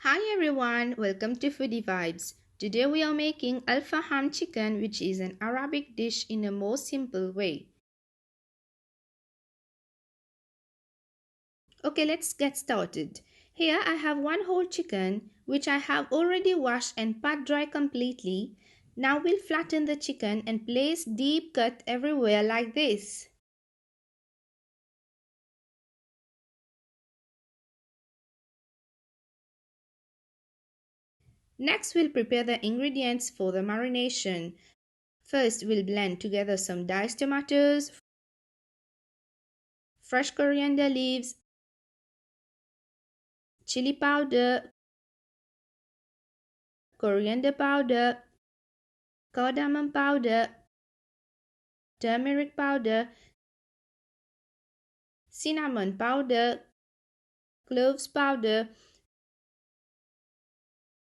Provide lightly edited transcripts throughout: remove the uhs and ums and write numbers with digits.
Hi everyone, welcome to FoodyVibes. Today we are making Faham chicken, which is an Arabic dish in a more simple way. Okay, let's get started. Here I have one whole chicken which I have already washed and pat dry completely. Now we'll flatten the chicken and place deep cut everywhere like this. Next we'll prepare the ingredients for the marination. First we'll blend together some diced tomatoes, fresh coriander leaves, chili powder, coriander powder, cardamom powder, turmeric powder, cinnamon powder, cloves powder,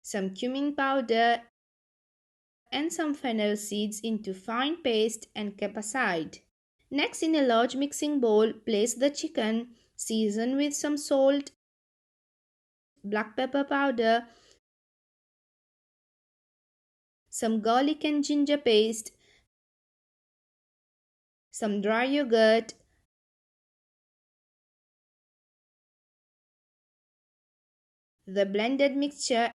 some cumin powder, and some fennel seeds into fine paste and keep aside. Next, in a large mixing bowl, place the chicken, season with some salt, black pepper powder, some garlic and ginger paste, some dry yogurt, the blended mixture,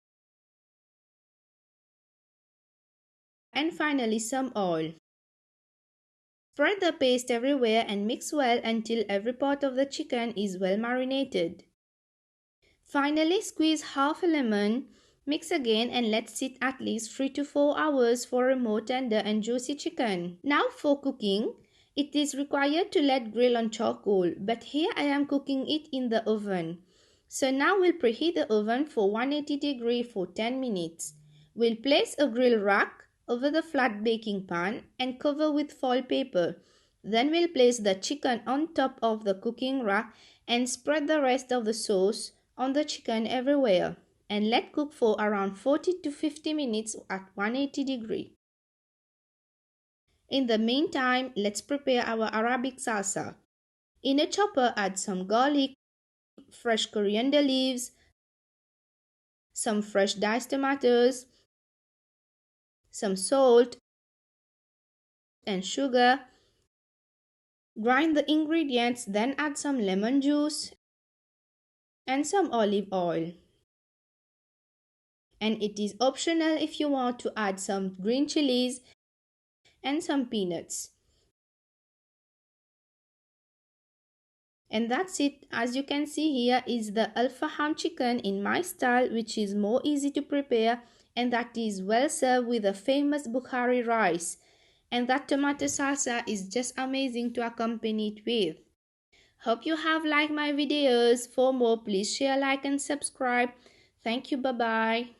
and finally some oil. Spread the paste everywhere and mix well until every part of the chicken is well marinated. Finally, squeeze half a lemon, mix again and let sit at least 3 to 4 hours for a more tender and juicy chicken. Now for cooking, it is required to let grill on charcoal, but here I am cooking it in the oven. So now we'll preheat the oven for 180 degrees for 10 minutes. We'll place a grill rack over the flat baking pan and cover with foil paper. Then we'll place the chicken on top of the cooking rack and spread the rest of the sauce on the chicken everywhere and let cook for around 40 to 50 minutes at 180 degrees. In the meantime, let's prepare our Arabic salsa. In a chopper, add some garlic, fresh coriander leaves, some fresh diced tomatoes, some salt and sugar. Grind the ingredients, then add some lemon juice and some olive oil. And it is optional if you want to add some green chilies and some peanuts. And that's it. As you can see, here is the Faham chicken in my style, which is more easy to prepare and that is well served with a famous bukhari rice. And that tomato salsa is just amazing to accompany it with. Hope you have liked my videos. For more, please share, like and subscribe. Thank you. Bye bye.